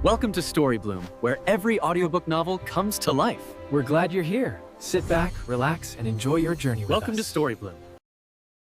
Welcome to Story Bloom, where every audiobook novel comes to life. We're glad you're here. Sit back, relax, and enjoy your journey with Welcome us. to Story Bloom.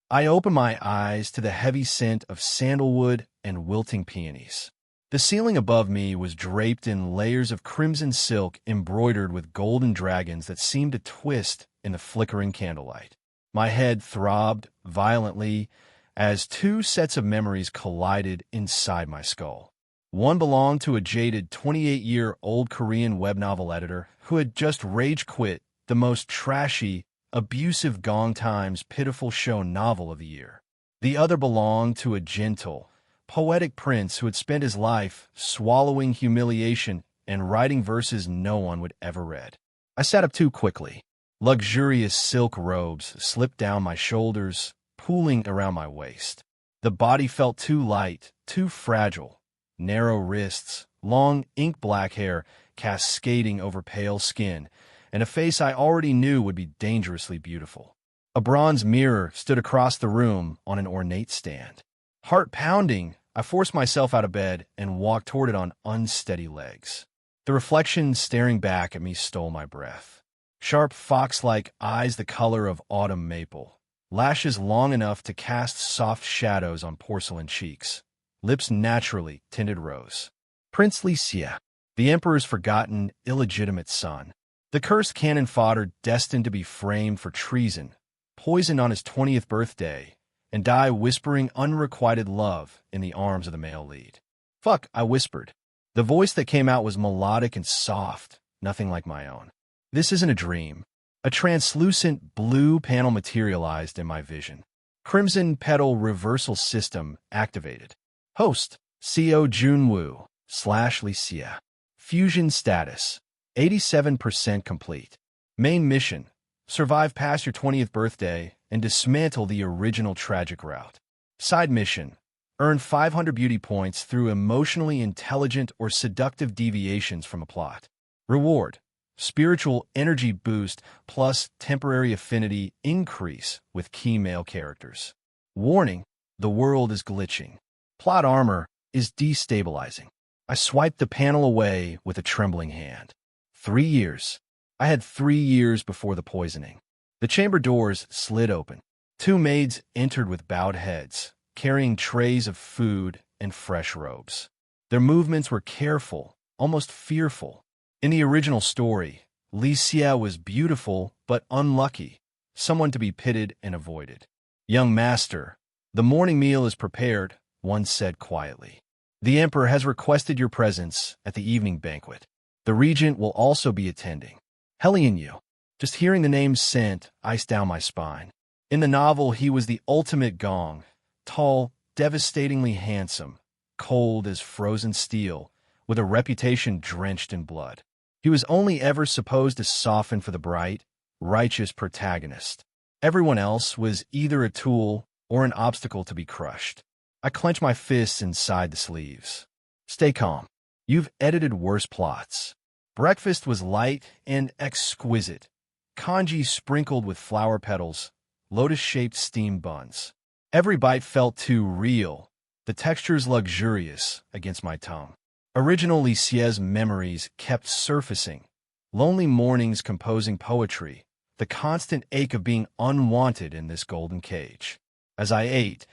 I open my eyes to the heavy scent of sandalwood and wilting peonies. The ceiling above me was draped in layers of crimson silk embroidered with golden dragons that seemed to twist in the flickering candlelight. My head throbbed violently as two sets of memories collided inside my skull. One belonged to a jaded 28-year-old Korean web novel editor who had just rage quit the most trashy, abusive Gong Times pitiful show novel of the year. The other belonged to a gentle, poetic prince who had spent his life swallowing humiliation and writing verses no one would ever read. I sat up too quickly. Luxurious silk robes slipped down my shoulders, pooling around my waist. The body felt too light, too fragile. Narrow wrists, long ink-black hair cascading over pale skin, and a face I already knew would be dangerously beautiful. A bronze mirror stood across the room on an ornate stand. Heart pounding, I forced myself out of bed and walked toward it on unsteady legs. The reflection staring back at me stole my breath. Sharp fox-like eyes the color of autumn maple, lashes long enough to cast soft shadows on porcelain cheeks. Lips naturally tinted rose. Prince Li Xie, the emperor's forgotten, illegitimate son. The cursed cannon fodder destined to be framed for treason, poisoned on his 20th birthday, and die whispering unrequited love in the arms of the male lead. Fuck, I whispered. The voice that came out was melodic and soft, nothing like my own. This isn't a dream. A translucent blue panel materialized in my vision. Crimson petal reversal system activated. Host, Seo Jun-woo, /Li Xie. Fusion status, 87% complete. Main mission, survive past your 20th birthday and dismantle the original tragic route. Side mission, earn 500 beauty points through emotionally intelligent or seductive deviations from a plot. Reward, spiritual energy boost plus temporary affinity increase with key male characters. Warning, the world is glitching. Plot armor is destabilizing. I swiped the panel away with a trembling hand. 3 years. I had 3 years before the poisoning. The chamber doors slid open. Two maids entered with bowed heads, carrying trays of food and fresh robes. Their movements were careful, almost fearful. In the original story, Li Xie was beautiful but unlucky, someone to be pitied and avoided. Young master, the morning meal is prepared, one said quietly. The emperor has requested your presence at the evening banquet. The regent will also be attending. Helian Yu. Just hearing the name sent iced down my spine. In the novel, he was the ultimate Gong, tall, devastatingly handsome, cold as frozen steel, with a reputation drenched in blood. He was only ever supposed to soften for the bright, righteous protagonist. Everyone else was either a tool or an obstacle to be crushed. I clenched my fists inside the sleeves. Stay calm. You've edited worse plots. Breakfast was light and exquisite. Congee sprinkled with flower petals, lotus-shaped steamed buns. Every bite felt too real, the textures luxurious against my tongue. Original Li Xie's memories kept surfacing. Lonely mornings composing poetry, the constant ache of being unwanted in this golden cage. As I ate,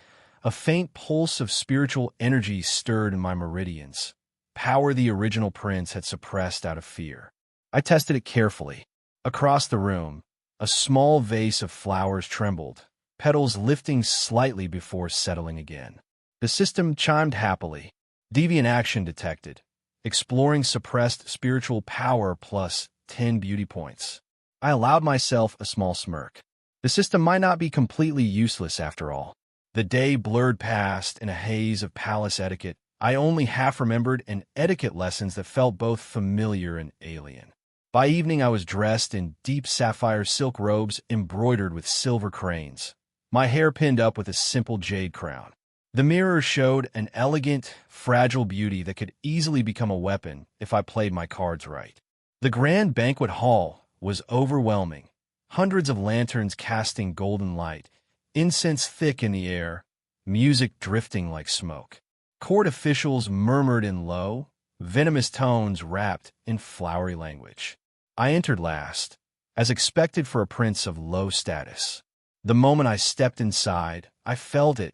a faint pulse of spiritual energy stirred in my meridians, power the original prince had suppressed out of fear. I tested it carefully. Across the room, a small vase of flowers trembled, petals lifting slightly before settling again. The system chimed happily. Deviant action detected. Exploring suppressed spiritual power plus 10 beauty points. I allowed myself a small smirk. The system might not be completely useless after all. The day blurred past in a haze of palace etiquette. I only half remembered an etiquette lessons that felt both familiar and alien. By evening, I was dressed in deep sapphire silk robes embroidered with silver cranes, my hair pinned up with a simple jade crown. The mirror showed an elegant, fragile beauty that could easily become a weapon if I played my cards right. The grand banquet hall was overwhelming, hundreds of lanterns casting golden light, incense thick in the air, music drifting like smoke. Court officials murmured in low, venomous tones wrapped in flowery language. I entered last, as expected for a prince of low status. The moment I stepped inside, I felt it,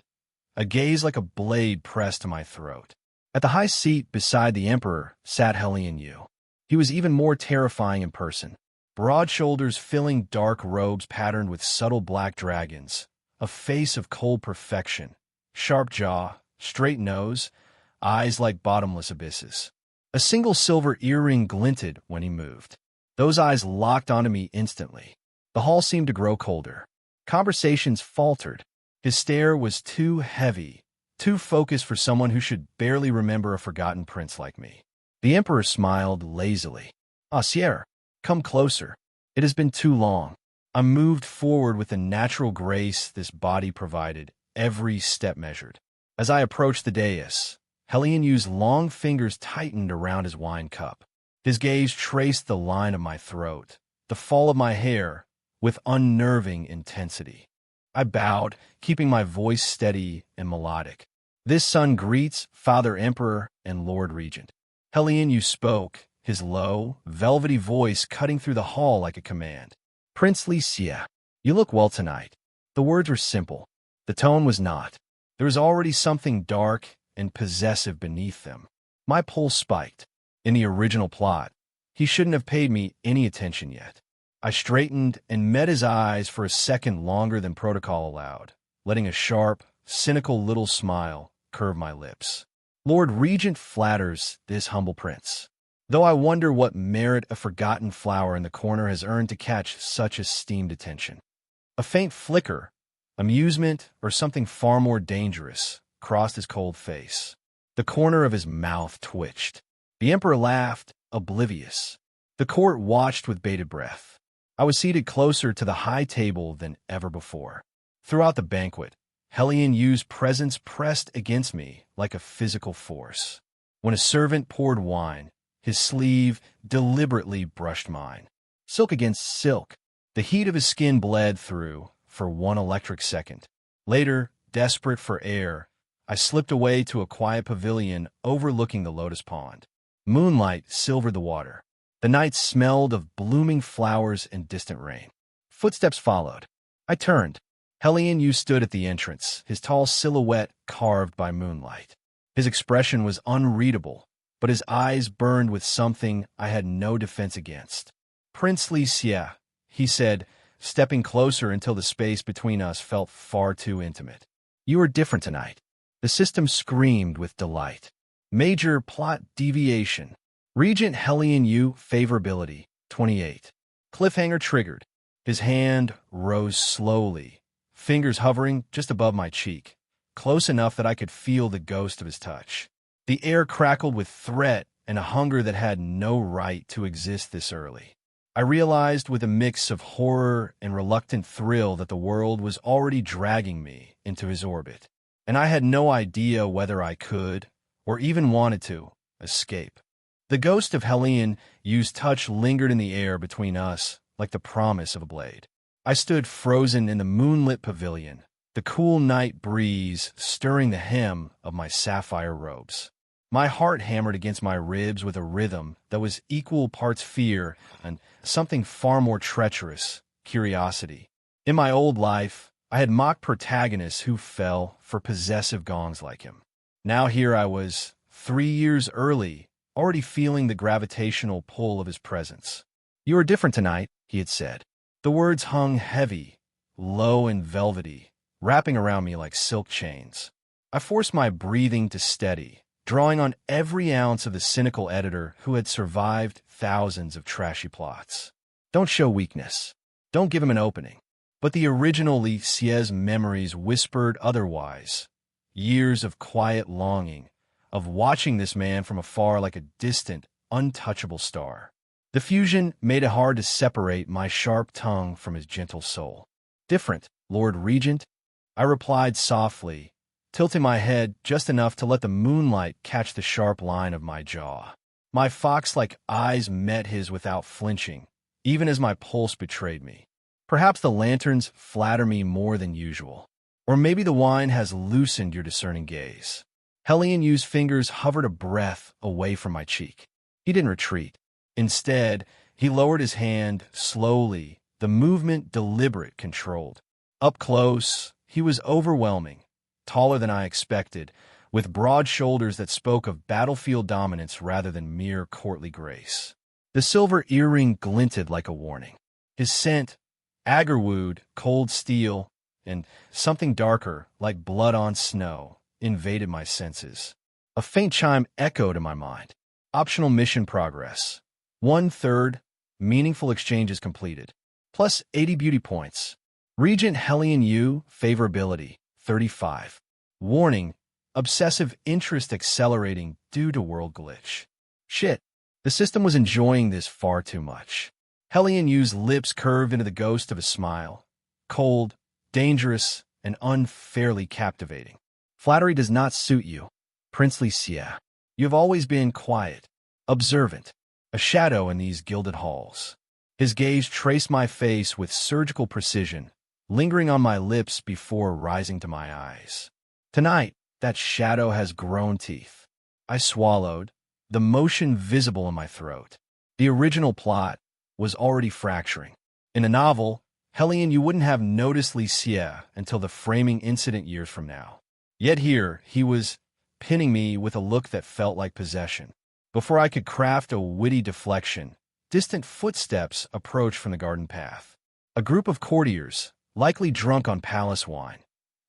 a gaze like a blade pressed to my throat. At the high seat beside the emperor sat Helian Yu. He was even more terrifying in person. Broad shoulders filling dark robes patterned with subtle black dragons, a face of cold perfection, sharp jaw, straight nose, eyes like bottomless abysses. A single silver earring glinted when he moved. Those eyes locked onto me instantly. The hall seemed to grow colder. Conversations faltered. His stare was too heavy, too focused for someone who should barely remember a forgotten prince like me. The emperor smiled lazily. "Ah, Sierra, come closer. It has been too long." I moved forward with the natural grace this body provided, every step measured. As I approached the dais, Helian Yu's long fingers tightened around his wine cup. His gaze traced the line of my throat, the fall of my hair, with unnerving intensity. I bowed, keeping my voice steady and melodic. "This son greets Father Emperor and Lord Regent." Helian Yu spoke, his low, velvety voice cutting through the hall like a command. "Prince Li Xie, you look well tonight." The words were simple. The tone was not. There was already something dark and possessive beneath them. My pulse spiked. In the original plot, he shouldn't have paid me any attention yet. I straightened and met his eyes for a second longer than protocol allowed, letting a sharp, cynical little smile curve my lips. Lord Regent flatters this humble prince, though I wonder what merit a forgotten flower in the corner has earned to catch such esteemed attention. A faint flicker, amusement, or something far more dangerous crossed his cold face. The corner of his mouth twitched. The emperor laughed, oblivious. The court watched with bated breath. I was seated closer to the high table than ever before. Throughout the banquet, Helian Yu's presence pressed against me like a physical force. When a servant poured wine, his sleeve deliberately brushed mine. Silk against silk. The heat of his skin bled through for one electric second. Later, desperate for air, I slipped away to a quiet pavilion overlooking the lotus pond. Moonlight silvered the water. The night smelled of blooming flowers and distant rain. Footsteps followed. I turned. Helian Yu stood at the entrance, his tall silhouette carved by moonlight. His expression was unreadable, but his eyes burned with something I had no defense against. "Prince Li Xie," he said, stepping closer until the space between us felt far too intimate. "You are different tonight." The system screamed with delight. Major plot deviation. Regent Helian Yu favorability, 28. Cliffhanger triggered. His hand rose slowly, fingers hovering just above my cheek, close enough that I could feel the ghost of his touch. The air crackled with threat and a hunger that had no right to exist this early. I realized with a mix of horror and reluctant thrill that the world was already dragging me into his orbit, and I had no idea whether I could, or even wanted to, escape. The ghost of Helian Yu's touch lingered in the air between us like the promise of a blade. I stood frozen in the moonlit pavilion, the cool night breeze stirring the hem of my sapphire robes. My heart hammered against my ribs with a rhythm that was equal parts fear and something far more treacherous, curiosity. In my old life, I had mocked protagonists who fell for possessive gongs like him. Now here I was, 3 years early, already feeling the gravitational pull of his presence. "You are different tonight," he had said. The words hung heavy, low and velvety, wrapping around me like silk chains. I forced my breathing to steady, drawing on every ounce of the cynical editor who had survived thousands of trashy plots. Don't show weakness. Don't give him an opening. But the original Li Xie's memories whispered otherwise. Years of quiet longing, of watching this man from afar like a distant, untouchable star. The fusion made it hard to separate my sharp tongue from his gentle soul. "Different, Lord Regent," I replied softly, tilting my head just enough to let the moonlight catch the sharp line of my jaw. My fox-like eyes met his without flinching, even as my pulse betrayed me. Perhaps the lanterns flatter me more than usual. Or maybe the wine has loosened your discerning gaze. Helian Yu's fingers hovered a breath away from my cheek. He didn't retreat. Instead, he lowered his hand slowly, the movement deliberate, controlled. Up close, he was overwhelming, taller than I expected, with broad shoulders that spoke of battlefield dominance rather than mere courtly grace. The silver earring glinted like a warning. His scent, agarwood, cold steel, and something darker, like blood on snow, invaded my senses. A faint chime echoed in my mind. Optional mission progress. 1/3, meaningful exchanges completed. Plus 80 beauty points. Regent Helian Yu, favorability, 35. Warning, obsessive interest accelerating due to world glitch. Shit, the system was enjoying this far too much. Helian Yu's lips curved into the ghost of a smile. Cold, dangerous, and unfairly captivating. Flattery does not suit you, Prince Li Xie. You have always been quiet, observant, a shadow in these gilded halls. His gaze traced my face with surgical precision, lingering on my lips before rising to my eyes. Tonight, that shadow has grown teeth. I swallowed, the motion visible in my throat. The original plot was already fracturing. In a novel, Helian, you wouldn't have noticed Li Xie until the framing incident years from now. Yet here, he was pinning me with a look that felt like possession. Before I could craft a witty deflection, distant footsteps approached from the garden path. A group of courtiers, likely drunk on palace wine,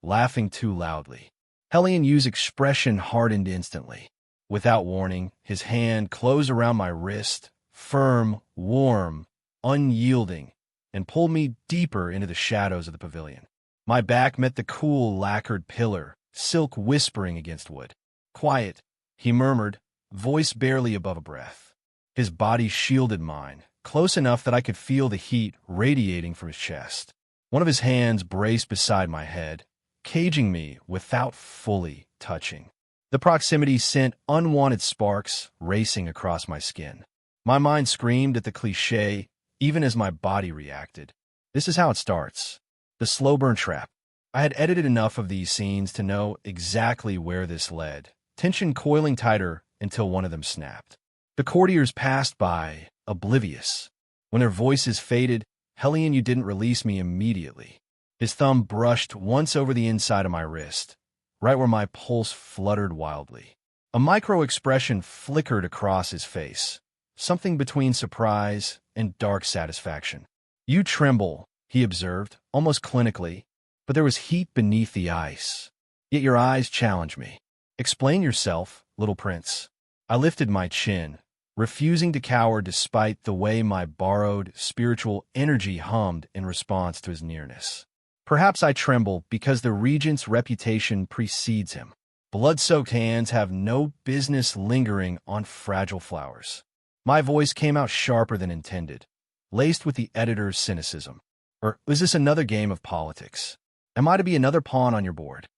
laughing too loudly. Helian Yu's expression hardened instantly. Without warning, his hand closed around my wrist, firm, warm, unyielding, and pulled me deeper into the shadows of the pavilion. My back met the cool, lacquered pillar, silk whispering against wood. Quiet, he murmured, voice barely above a breath. His body shielded mine, close enough that I could feel the heat radiating from his chest. One of his hands braced beside my head, caging me without fully touching. The proximity sent unwanted sparks racing across my skin. My mind screamed at the cliché, even as my body reacted. This is how it starts. The slow burn trap. I had edited enough of these scenes to know exactly where this led, tension coiling tighter until one of them snapped. The courtiers passed by, oblivious. When their voices faded, Helian, you didn't release me immediately. His thumb brushed once over the inside of my wrist, right where my pulse fluttered wildly. A micro-expression flickered across his face, something between surprise and dark satisfaction. You tremble, he observed, almost clinically, but there was heat beneath the ice. Yet your eyes challenge me. Explain yourself, little prince. I lifted my chin, refusing to cower despite the way my borrowed spiritual energy hummed in response to his nearness. Perhaps I tremble because the regent's reputation precedes him. Blood-soaked hands have no business lingering on fragile flowers. My voice came out sharper than intended, laced with the editor's cynicism. Or was this another game of politics? Am I to be another pawn on your board?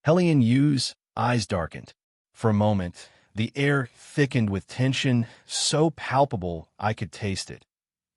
Helian Yu's eyes darkened. For a moment, the air thickened with tension so palpable I could taste it.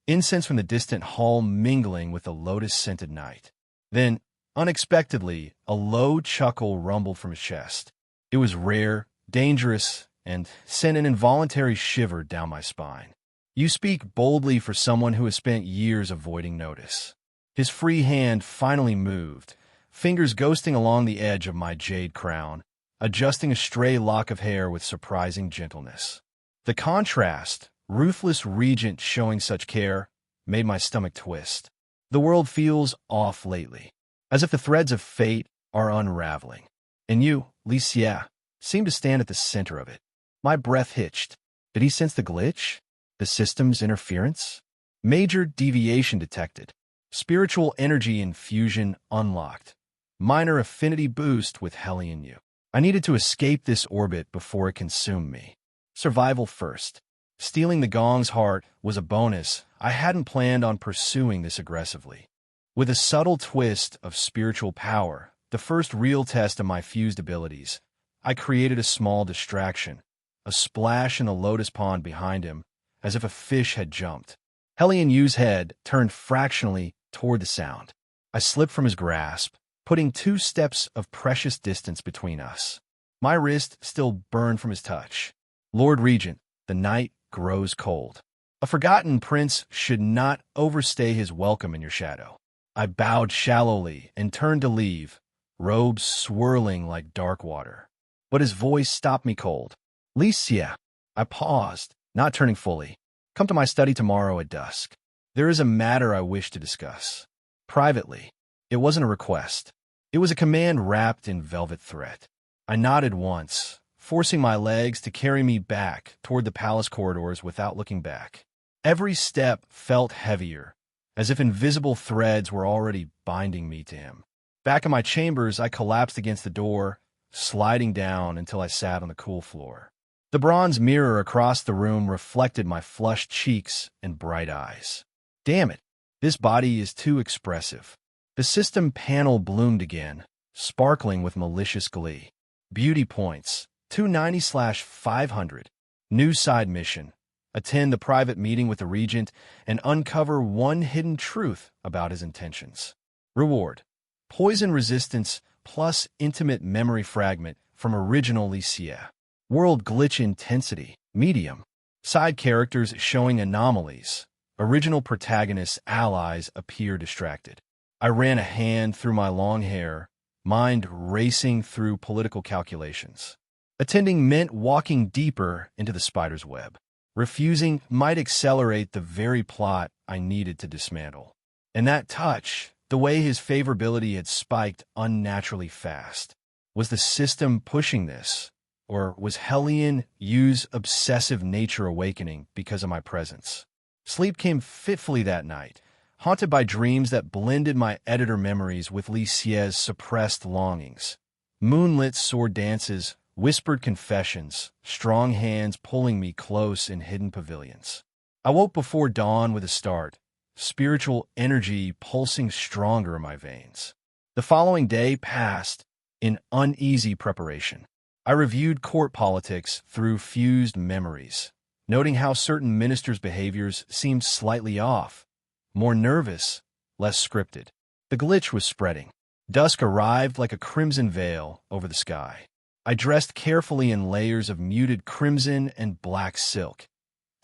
Incense from the distant hall mingling with the lotus-scented night. Then, unexpectedly, a low chuckle rumbled from his chest. It was rare, dangerous, and sent an involuntary shiver down my spine. You speak boldly for someone who has spent years avoiding notice. His free hand finally moved, fingers ghosting along the edge of my jade crown, adjusting a stray lock of hair with surprising gentleness. The contrast, ruthless regent showing such care, made my stomach twist. The world feels off lately, as if the threads of fate are unraveling. And you, Li Xie, seem to stand at the center of it. My breath hitched. Did he sense the glitch? The system's interference? Major deviation detected. Spiritual energy infusion unlocked. Minor affinity boost with Helian Yu. I needed to escape this orbit before it consumed me. Survival first. Stealing the Gong's heart was a bonus. I hadn't planned on pursuing this aggressively. With a subtle twist of spiritual power, the first real test of my fused abilities, I created a small distraction, a splash in the lotus pond behind him, as if a fish had jumped. Helian Yu's head turned fractionally toward the sound. I slipped from his grasp, putting 2 steps of precious distance between us. My wrist still burned from his touch. Lord Regent, the night grows cold. A forgotten prince should not overstay his welcome in your shadow. I bowed shallowly and turned to leave, robes swirling like dark water. But his voice stopped me cold. Li Xie. I paused, not turning fully. Come to my study tomorrow at dusk. There is a matter I wish to discuss. Privately. It wasn't a request. It was a command wrapped in velvet threat. I nodded once, forcing my legs to carry me back toward the palace corridors without looking back. Every step felt heavier, as if invisible threads were already binding me to him. Back in my chambers, I collapsed against the door, sliding down until I sat on the cool floor. The bronze mirror across the room reflected my flushed cheeks and bright eyes. Damn it, this body is too expressive. The system panel bloomed again, sparkling with malicious glee. Beauty points, 290/500. New side mission. Attend the private meeting with the regent and uncover one hidden truth about his intentions. Reward. Poison resistance plus intimate memory fragment from original Li Xie. World glitch intensity, medium. Side characters showing anomalies. Original protagonist's allies appear distracted. I ran a hand through my long hair, mind racing through political calculations. Attending meant walking deeper into the spider's web. Refusing might accelerate the very plot I needed to dismantle. And that touch, the way his favorability had spiked unnaturally fast. Was the system pushing this? Or was Helian Yu's obsessive nature awakening because of my presence? Sleep came fitfully that night, haunted by dreams that blended my editor memories with Li Xie's suppressed longings. Moonlit sword dances, whispered confessions, strong hands pulling me close in hidden pavilions. I woke before dawn with a start, spiritual energy pulsing stronger in my veins. The following day passed in uneasy preparation. I reviewed court politics through fused memories, noting how certain ministers' behaviors seemed slightly off, more nervous, less scripted. The glitch was spreading. Dusk arrived like a crimson veil over the sky. I dressed carefully in layers of muted crimson and black silk,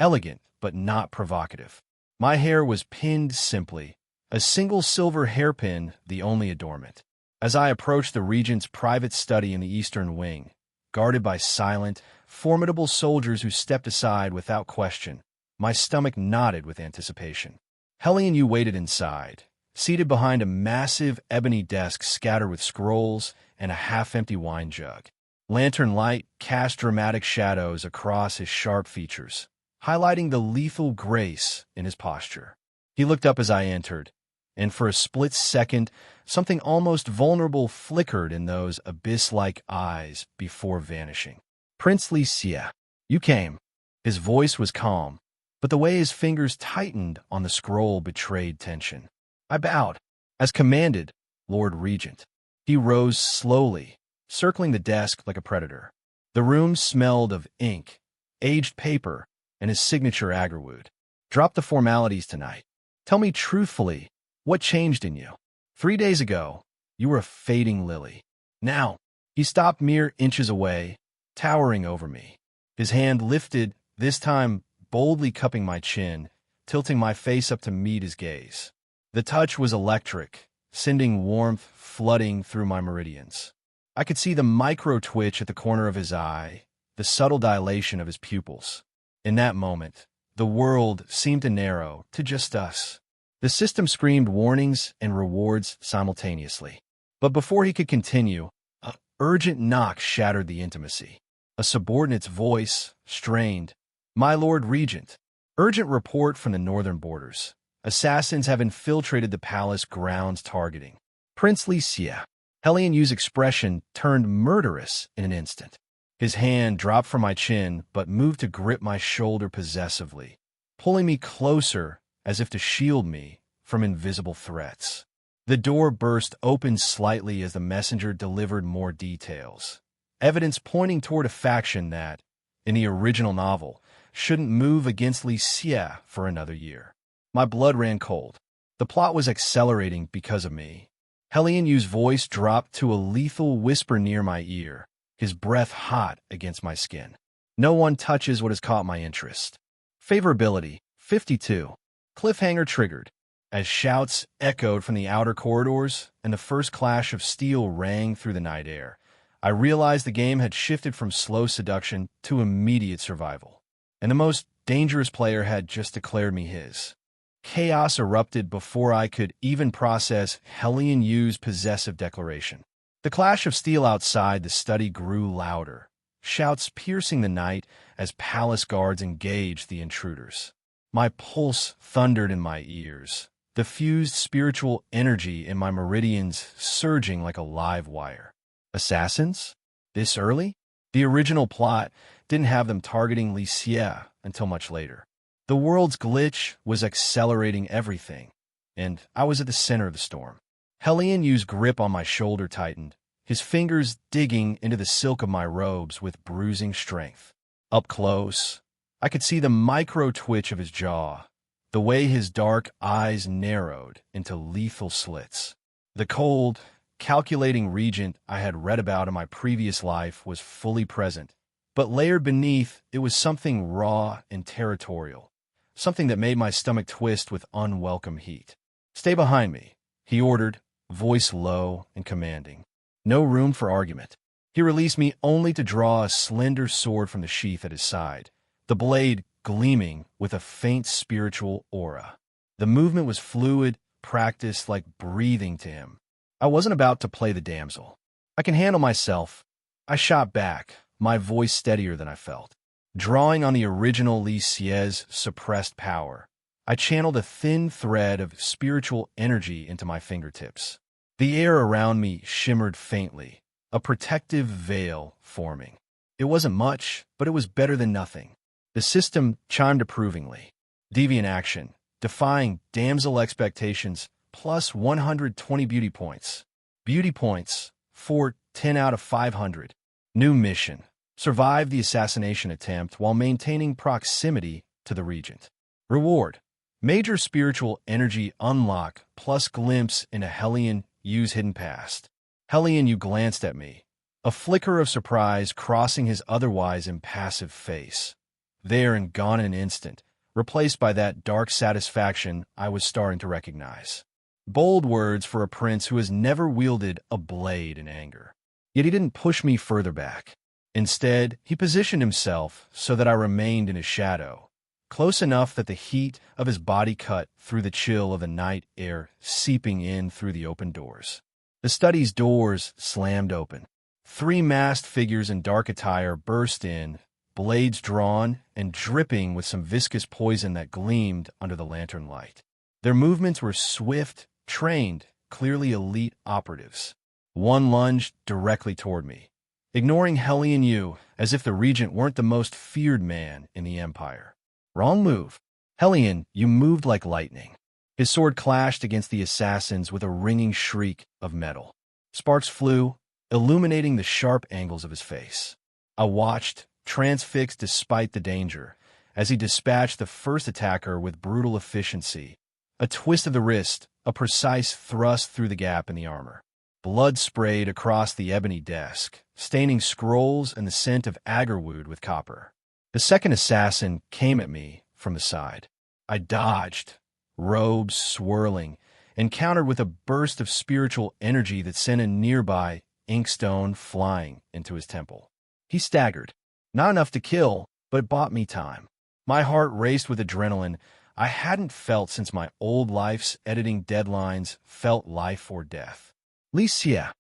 elegant but not provocative. My hair was pinned simply, a single silver hairpin the only adornment. As I approached the regent's private study in the eastern wing, guarded by silent, formidable soldiers who stepped aside without question, my stomach knotted with anticipation. Helian Yu waited inside, seated behind a massive ebony desk scattered with scrolls and a half-empty wine jug. Lantern light cast dramatic shadows across his sharp features, highlighting the lethal grace in his posture. He looked up as I entered, and for a split second, something almost vulnerable flickered in those abyss-like eyes before vanishing. Prince Li Xie, you came. His voice was calm, but the way his fingers tightened on the scroll betrayed tension. I bowed. As commanded, Lord Regent. He rose slowly, circling the desk like a predator. The room smelled of ink, aged paper, and his signature agarwood. Drop the formalities tonight. Tell me truthfully, what changed in you? 3 days ago, you were a fading lily. Now, he stopped mere inches away, towering over me. His hand lifted, this time boldly cupping my chin, tilting my face up to meet his gaze. The touch was electric, sending warmth flooding through my meridians. I could see the micro-twitch at the corner of his eye, the subtle dilation of his pupils. In that moment, the world seemed to narrow to just us. The system screamed warnings and rewards simultaneously. But before he could continue, an urgent knock shattered the intimacy. A subordinate's voice, strained. My Lord Regent, urgent report from the northern borders. Assassins have infiltrated the palace grounds targeting Prince Li Xie. Helian Yu's expression turned murderous in an instant. His hand dropped from my chin but moved to grip my shoulder possessively, pulling me closer as if to shield me from invisible threats. The door burst open slightly as the messenger delivered more details, evidence pointing toward a faction that, in the original novel, shouldn't move against Li Xie for another year. My blood ran cold. The plot was accelerating because of me. Helian Yu's voice dropped to a lethal whisper near my ear, his breath hot against my skin. No one touches what has caught my interest. Favorability, 52. Cliffhanger triggered. As shouts echoed from the outer corridors and the first clash of steel rang through the night air, I realized the game had shifted from slow seduction to immediate survival. And the most dangerous player had just declared me his. Chaos erupted before I could even process Helian Yu's possessive declaration. The clash of steel outside the study grew louder, shouts piercing the night as palace guards engaged the intruders. My pulse thundered in my ears, the fused spiritual energy in my meridians surging like a live wire. Assassins? This early? The original plot didn't have them targeting Li Xie until much later. The world's glitch was accelerating everything, and I was at the center of the storm. Helian Yu's grip on my shoulder tightened, his fingers digging into the silk of my robes with bruising strength. Up close, I could see the micro-twitch of his jaw, the way his dark eyes narrowed into lethal slits. The cold, calculating regent I had read about in my previous life was fully present, but layered beneath it was something raw and territorial, something that made my stomach twist with unwelcome heat. "Stay behind me," he ordered, voice low and commanding. No room for argument. He released me only to draw a slender sword from the sheath at his side, the blade gleaming with a faint spiritual aura. The movement was fluid, practiced like breathing to him. I wasn't about to play the damsel. "I can handle myself." I shot back, my voice steadier than I felt. Drawing on the original Li Xie's suppressed power, I channeled a thin thread of spiritual energy into my fingertips. The air around me shimmered faintly, a protective veil forming. It wasn't much, but it was better than nothing. The system chimed approvingly. Deviant action, defying damsel expectations, plus 120 beauty points. Beauty points, for 10 out of 500. New mission. Survive the assassination attempt while maintaining proximity to the regent. Reward. Major spiritual energy unlock plus glimpse into Helian Yu's hidden past. Helian Yu glanced at me, a flicker of surprise crossing his otherwise impassive face. There and gone in an instant, replaced by that dark satisfaction I was starting to recognize. Bold words for a prince who has never wielded a blade in anger. Yet he didn't push me further back. Instead, he positioned himself so that I remained in his shadow, close enough that the heat of his body cut through the chill of the night air seeping in through the open doors. The study's doors slammed open. 3 masked figures in dark attire burst in, blades drawn and dripping with some viscous poison that gleamed under the lantern light. Their movements were swift, trained, clearly elite operatives. One lunged directly toward me, ignoring Helian Yu as if the regent weren't the most feared man in the empire. Wrong move. Helian Yu moved like lightning. His sword clashed against the assassins with a ringing shriek of metal. Sparks flew, illuminating the sharp angles of his face. I watched, transfixed despite the danger, as he dispatched the first attacker with brutal efficiency. A twist of the wrist, a precise thrust through the gap in the armor. Blood sprayed across the ebony desk, staining scrolls and the scent of agarwood with copper. The second assassin came at me from the side. I dodged, robes swirling, and countered with a burst of spiritual energy that sent a nearby inkstone flying into his temple. He staggered. Not enough to kill, but it bought me time. My heart raced with adrenaline I hadn't felt since my old life's editing deadlines felt life or death. Li Xie.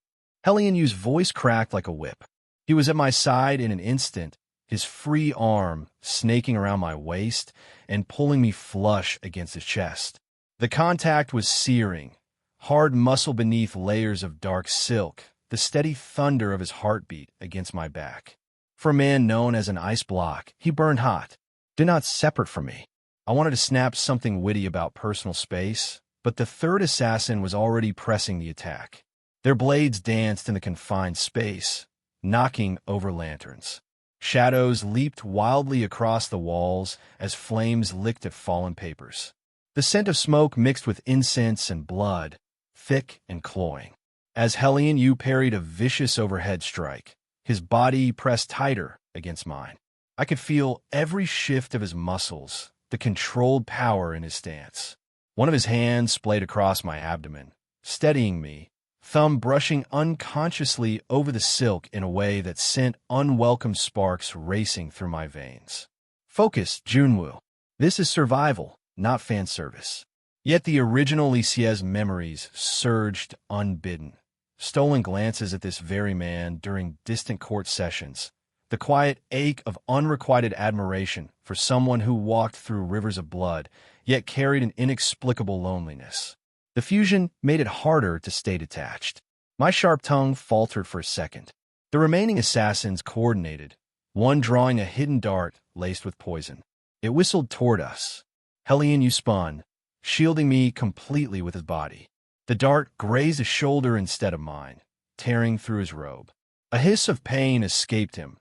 Helian Yu's voice cracked like a whip. He was at my side in an instant, his free arm snaking around my waist and pulling me flush against his chest. The contact was searing, hard muscle beneath layers of dark silk, the steady thunder of his heartbeat against my back. For a man known as an ice block, he burned hot, did not separate from me. I wanted to snap something witty about personal space, but the third assassin was already pressing the attack. Their blades danced in the confined space, knocking over lanterns. Shadows leaped wildly across the walls as flames licked at fallen papers. The scent of smoke mixed with incense and blood, thick and cloying. As Helian Yu parried a vicious overhead strike, his body pressed tighter against mine. I could feel every shift of his muscles, the controlled power in his stance. One of his hands splayed across my abdomen, steadying me, thumb brushing unconsciously over the silk in a way that sent unwelcome sparks racing through my veins. Focus, Jun-woo. This is survival, not fan service. Yet the original Li Xie's memories surged unbidden. Stolen glances at this very man during distant court sessions, the quiet ache of unrequited admiration for someone who walked through rivers of blood, yet carried an inexplicable loneliness. The fusion made it harder to stay detached. My sharp tongue faltered for a second. The remaining assassins coordinated, one drawing a hidden dart laced with poison. It whistled toward us. Helian Yu spun, shielding me completely with his body. The dart grazed a shoulder instead of mine, tearing through his robe. A hiss of pain escaped him,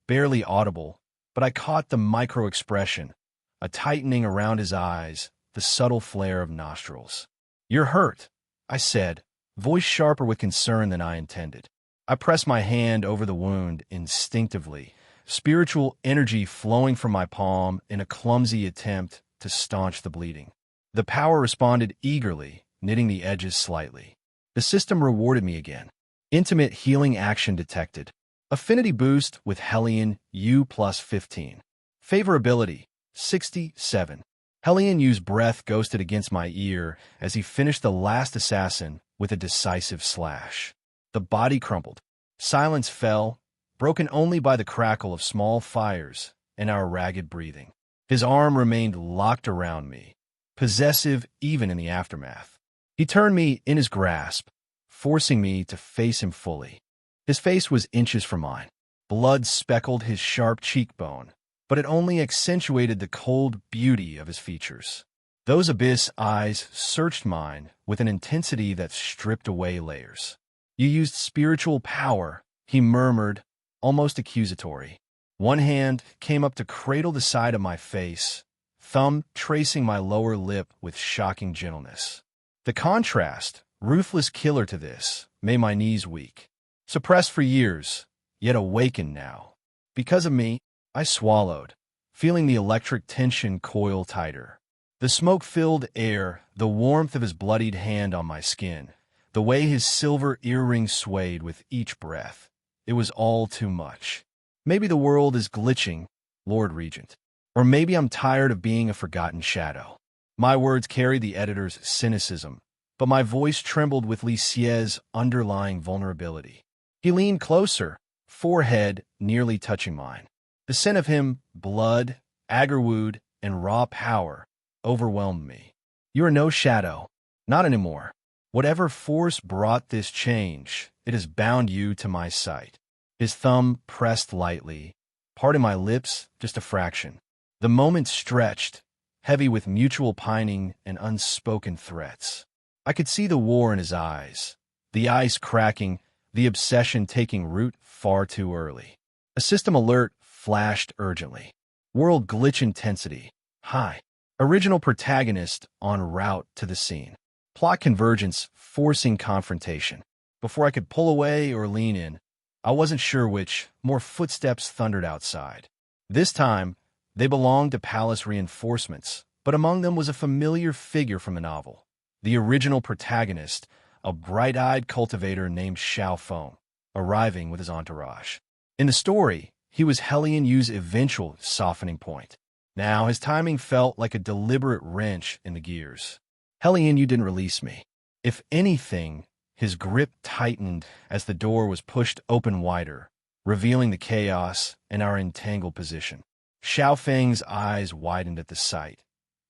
barely audible, but I caught the micro-expression, a tightening around his eyes, the subtle flare of nostrils. "You're hurt," I said, voice sharper with concern than I intended. I pressed my hand over the wound instinctively, spiritual energy flowing from my palm in a clumsy attempt to staunch the bleeding. The power responded eagerly, knitting the edges slightly. The system rewarded me again. Intimate healing action detected. Affinity boost with Helian Yu plus 15. Favorability, 67. Helian Yu's breath ghosted against my ear as he finished the last assassin with a decisive slash. The body crumpled. Silence fell, broken only by the crackle of small fires and our ragged breathing. His arm remained locked around me, possessive even in the aftermath. He turned me in his grasp, forcing me to face him fully. His face was inches from mine. Blood speckled his sharp cheekbone, but it only accentuated the cold beauty of his features. Those abyss eyes searched mine with an intensity that stripped away layers. "You used spiritual power," he murmured, almost accusatory. One hand came up to cradle the side of my face, thumb tracing my lower lip with shocking gentleness. The contrast, ruthless killer to this, made my knees weak. Suppressed for years, yet awakened now. Because of me, I swallowed, feeling the electric tension coil tighter. The smoke-filled air, the warmth of his bloodied hand on my skin, the way his silver earring swayed with each breath. It was all too much. Maybe the world is glitching, Lord Regent. Or maybe I'm tired of being a forgotten shadow. My words carried the editor's cynicism, but my voice trembled with Li Xie's underlying vulnerability. He leaned closer, forehead nearly touching mine. The scent of him, blood, agarwood, and raw power, overwhelmed me. "You are no shadow. Not anymore. Whatever force brought this change, it has bound you to my sight." His thumb pressed lightly, parting my lips just a fraction. The moment stretched, heavy with mutual pining and unspoken threats. I could see the war in his eyes, the ice cracking, the obsession taking root far too early. A system alert flashed urgently. World glitch intensity, high. Original protagonist en route to the scene. Plot convergence forcing confrontation. Before I could pull away or lean in, I wasn't sure which, more footsteps thundered outside. This time, they belonged to palace reinforcements, but among them was a familiar figure from the novel. The original protagonist, a bright-eyed cultivator named Xiao Feng, arriving with his entourage. In the story, he was Helian Yu's eventual softening point. Now, his timing felt like a deliberate wrench in the gears. Helian Yu didn't release me. If anything, his grip tightened as the door was pushed open wider, revealing the chaos and our entangled position. Xiao Feng's eyes widened at the sight.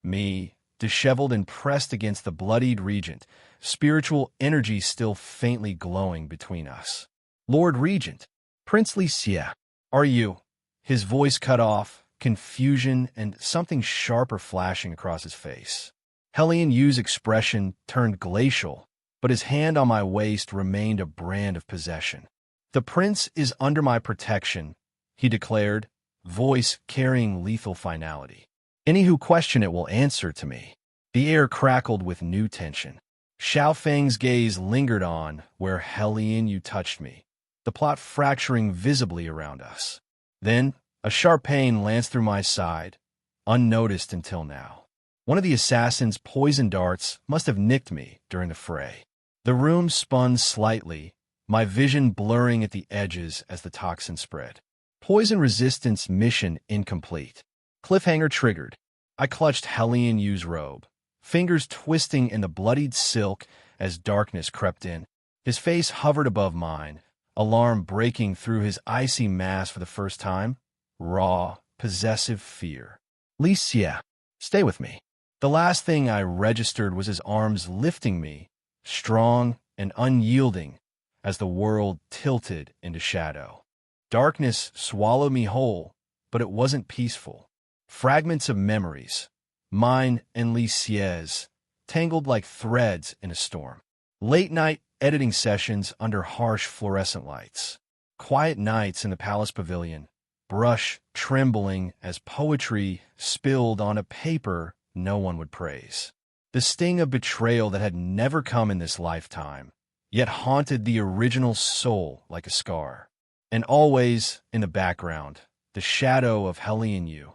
Me, disheveled and pressed against the bloodied regent, spiritual energy still faintly glowing between us. "Lord Regent, Prince Li Xie, are you?" His voice cut off, confusion and something sharper flashing across his face. Helian Yu's expression turned glacial, but his hand on my waist remained a brand of possession. "The prince is under my protection," he declared, voice carrying lethal finality. "Any who question it will answer to me." The air crackled with new tension. Xiao Feng's gaze lingered on where Helian Yu touched me, the plot fracturing visibly around us. Then, a sharp pain lands through my side, unnoticed until now. One of the assassin's poison darts must have nicked me during the fray. The room spun slightly, my vision blurring at the edges as the toxin spread. Poison resistance mission incomplete. Cliffhanger triggered. I clutched Helian Yu's robe, fingers twisting in the bloodied silk as darkness crept in. His face hovered above mine, alarm breaking through his icy mask for the first time. Raw, possessive fear. Li Xie, stay with me. The last thing I registered was his arms lifting me, strong and unyielding, as the world tilted into shadow. Darkness swallowed me whole, but it wasn't peaceful. Fragments of memories, mine and Li Xie's, tangled like threads in a storm. Late-night editing sessions under harsh fluorescent lights. Quiet nights in the palace pavilion, brush trembling as poetry spilled on a paper no one would praise. The sting of betrayal that had never come in this lifetime, yet haunted the original soul like a scar. And always, in the background, the shadow of Helian Yu.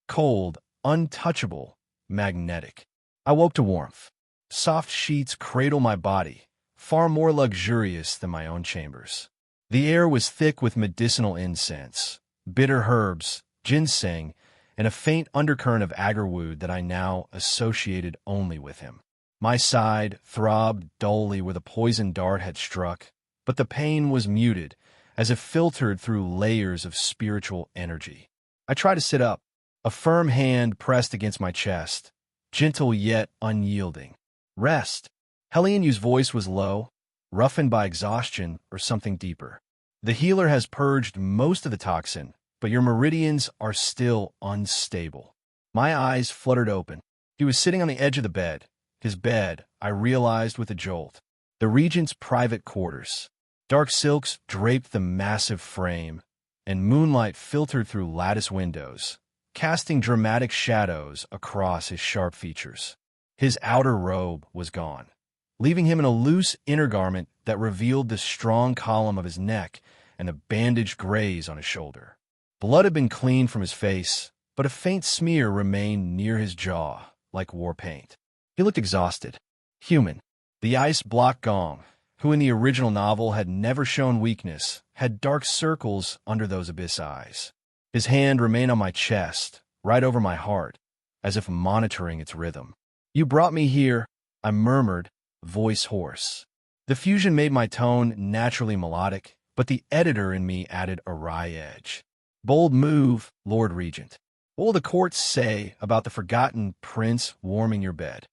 Cold, untouchable, magnetic. I woke to warmth. Soft sheets cradle my body, far more luxurious than my own chambers. The air was thick with medicinal incense, bitter herbs, ginseng, and a faint undercurrent of agarwood that I now associated only with him. My side throbbed dully where the poison dart had struck, but the pain was muted, as if filtered through layers of spiritual energy. I tried to sit up, a firm hand pressed against my chest, gentle yet unyielding. Rest. Helian Yu's voice was low, roughened by exhaustion or something deeper. The healer has purged most of the toxin, but your meridians are still unstable. My eyes fluttered open. He was sitting on the edge of the bed. His bed, I realized with a jolt. The regent's private quarters. Dark silks draped the massive frame, and moonlight filtered through lattice windows, casting dramatic shadows across his sharp features. His outer robe was gone, leaving him in a loose inner garment that revealed the strong column of his neck and the bandaged graze on his shoulder. Blood had been cleaned from his face, but a faint smear remained near his jaw, like war paint. He looked exhausted, human. The ice-block Gong, who in the original novel had never shown weakness, had dark circles under those abyss eyes. His hand remained on my chest, right over my heart, as if monitoring its rhythm. "You brought me here," I murmured, voice hoarse. The fusion made my tone naturally melodic, but the editor in me added a wry edge. "Bold move, Lord Regent. What will the courts say about the forgotten prince warming your bed?"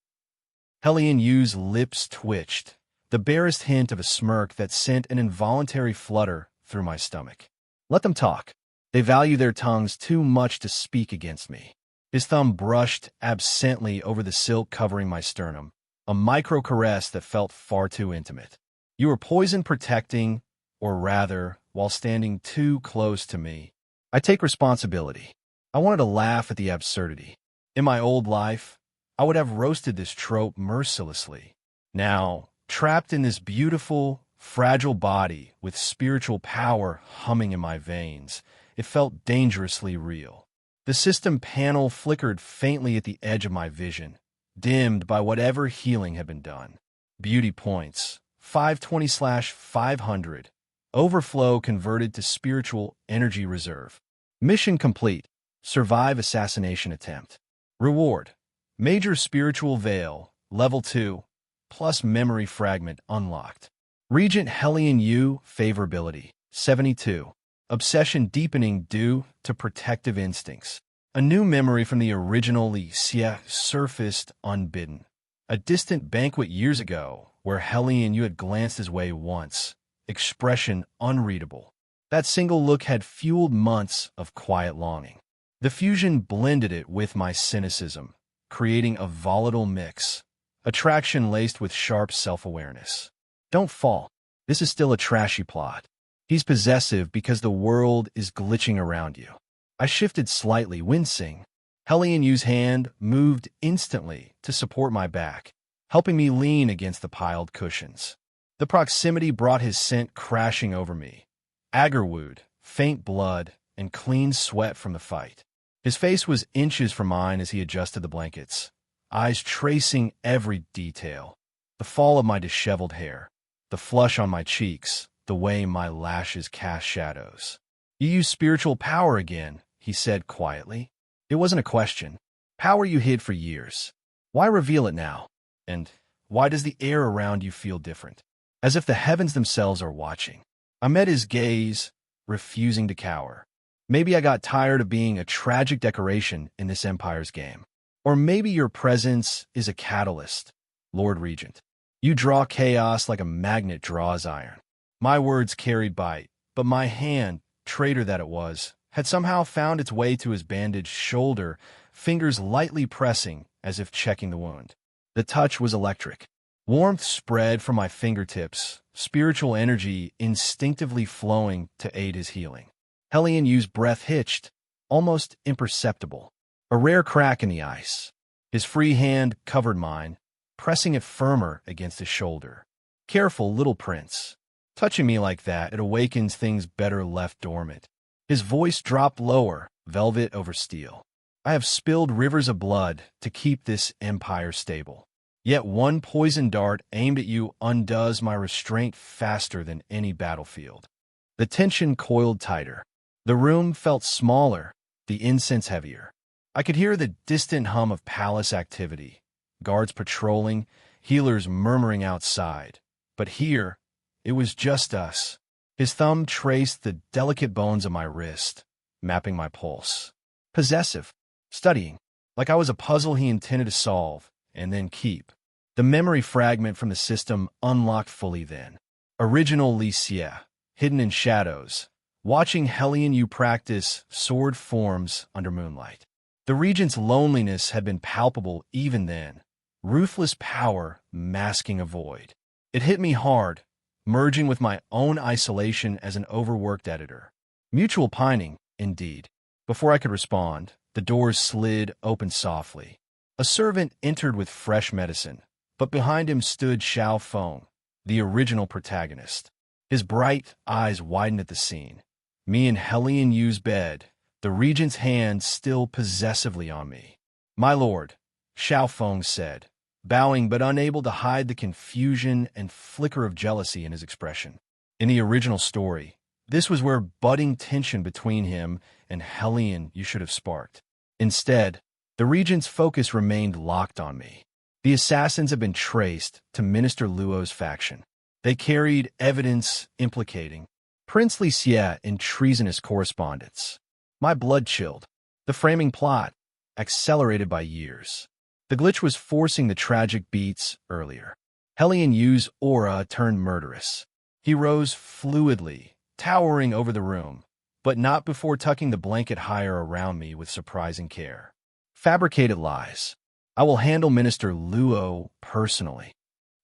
Helian Yu's lips twitched, the barest hint of a smirk that sent an involuntary flutter through my stomach. "Let them talk. They value their tongues too much to speak against me." His thumb brushed absently over the silk covering my sternum, a micro-caress that felt far too intimate. "You were poison protecting, or rather, while standing too close to me. I take responsibility." I wanted to laugh at the absurdity. In my old life, I would have roasted this trope mercilessly. Now, trapped in this beautiful, fragile body with spiritual power humming in my veins, it felt dangerously real. The system panel flickered faintly at the edge of my vision, dimmed by whatever healing had been done. Beauty points, 520/500. Overflow converted to spiritual energy reserve. Mission complete. Survive assassination attempt. Reward. Major spiritual veil, level 2, plus memory fragment unlocked. Regent Helian Yu favorability, 72. Obsession deepening due to protective instincts. A new memory from the original Li Xie surfaced unbidden. A distant banquet years ago, where Helian Yu had glanced his way once. Expression unreadable. That single look had fueled months of quiet longing. The fusion blended it with my cynicism, creating a volatile mix. Attraction laced with sharp self-awareness. Don't fall. This is still a trashy plot. He's possessive because the world is glitching around you. I shifted slightly, wincing. Helian Yu's hand moved instantly to support my back, helping me lean against the piled cushions. The proximity brought his scent crashing over me, agar-wound, faint blood, and clean sweat from the fight. His face was inches from mine as he adjusted the blankets, eyes tracing every detail. The fall of my disheveled hair, the flush on my cheeks, the way my lashes cast shadows. "You use spiritual power again," he said quietly. It wasn't a question. "Power you hid for years. Why reveal it now? And why does the air around you feel different? As if the heavens themselves are watching." I met his gaze, refusing to cower. Maybe I got tired of being a tragic decoration in this empire's game. Or maybe your presence is a catalyst, Lord Regent. You draw chaos like a magnet draws iron. My words carried bite, but my hand, traitor that it was, had somehow found its way to his bandaged shoulder, fingers lightly pressing as if checking the wound. The touch was electric. Warmth spread from my fingertips, spiritual energy instinctively flowing to aid his healing. Helian Yu's breath hitched, almost imperceptible. A rare crack in the ice. His free hand covered mine, pressing it firmer against his shoulder. "Careful, little prince. Touching me like that, it awakens things better left dormant." His voice dropped lower, velvet over steel. "I have spilled rivers of blood to keep this empire stable. Yet one poison dart aimed at you undoes my restraint faster than any battlefield." The tension coiled tighter. The room felt smaller, the incense heavier. I could hear the distant hum of palace activity, guards patrolling, healers murmuring outside. But here, it was just us. His thumb traced the delicate bones of my wrist, mapping my pulse. Possessive, studying, like I was a puzzle he intended to solve and then keep. The memory fragment from the system unlocked fully then. Original Li Xie, hidden in shadows, watching Helian Yu practice sword forms under moonlight. The Regent's loneliness had been palpable even then, ruthless power masking a void. It hit me hard, merging with my own isolation as an overworked editor. Mutual pining, indeed. Before I could respond, the doors slid open softly. A servant entered with fresh medicine, but behind him stood Xiao Feng, the original protagonist. His bright eyes widened at the scene. Me in Helian Yu's bed, the Regent's hand still possessively on me. "My lord," Xiao Feng said, bowing but unable to hide the confusion and flicker of jealousy in his expression. In the original story, this was where budding tension between him and Helian Yu should have sparked. Instead, the Regent's focus remained locked on me. The assassins had been traced to Minister Luo's faction. They carried evidence implicating Prince Li Xie in treasonous correspondence. My blood chilled. The framing plot, accelerated by years. The glitch was forcing the tragic beats earlier. Helian Yu's aura turned murderous. He rose fluidly, towering over the room, but not before tucking the blanket higher around me with surprising care. Fabricated lies. "I will handle Minister Luo personally."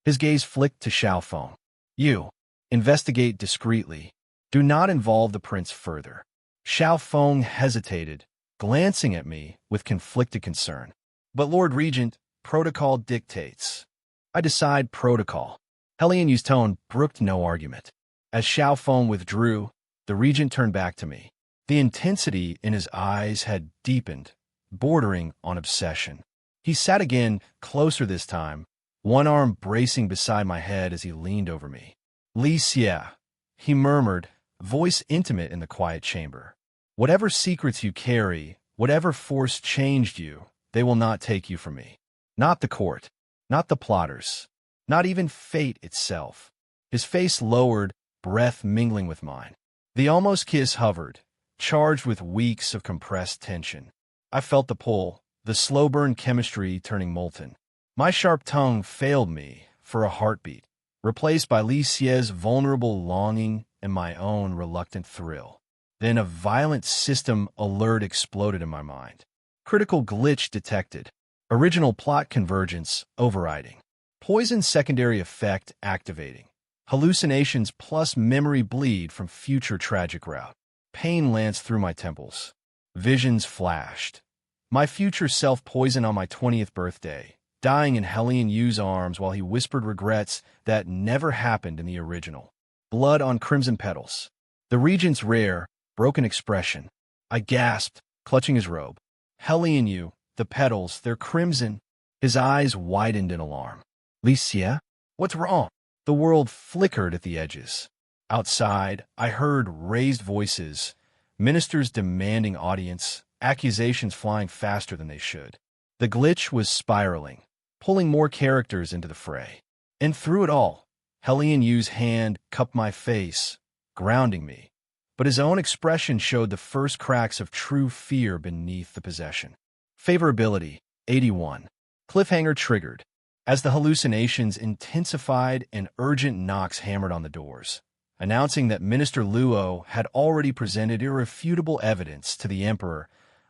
His gaze flicked to Xiao Feng. "You, investigate discreetly. Do not involve the prince further." Xiao Feng hesitated, glancing at me with conflicted concern. "But Lord Regent, protocol dictates." "I decide protocol." Helian Yu's tone brooked no argument. As Xiao Feng withdrew, the Regent turned back to me. The intensity in his eyes had deepened, bordering on obsession. He sat again, closer this time, one arm bracing beside my head as he leaned over me. "Li Xie," he murmured, voice intimate in the quiet chamber. "Whatever secrets you carry, whatever force changed you, they will not take you from me. Not the court, not the plotters, not even fate itself." His face lowered, breath mingling with mine. The almost kiss hovered, charged with weeks of compressed tension. I felt the pull, the slow-burn chemistry turning molten. My sharp tongue failed me for a heartbeat, replaced by Li Xie's vulnerable longing and my own reluctant thrill. Then a violent system alert exploded in my mind. Critical glitch detected. Original plot convergence overriding. Poison secondary effect activating. Hallucinations plus memory bleed from future tragic route. Pain lanced through my temples. Visions flashed. My future self poisoned on my 20th birthday, dying in Helian Yu's arms while he whispered regrets that never happened in the original. Blood on crimson petals. The Regent's rare, broken expression. I gasped, clutching his robe. Helian Yu, the petals, they're crimson. His eyes widened in alarm. Li Xie? What's wrong? The world flickered at the edges. Outside, I heard raised voices, ministers demanding audience, accusations flying faster than they should. The glitch was spiraling, pulling more characters into the fray. And through it all, Helian Yu's hand cupped my face, grounding me. But his own expression showed the first cracks of true fear beneath the possession. Favorability, 81. Cliffhanger triggered. As the hallucinations intensified and urgent knocks hammered on the doors, announcing that Minister Luo had already presented irrefutable evidence to the Emperor,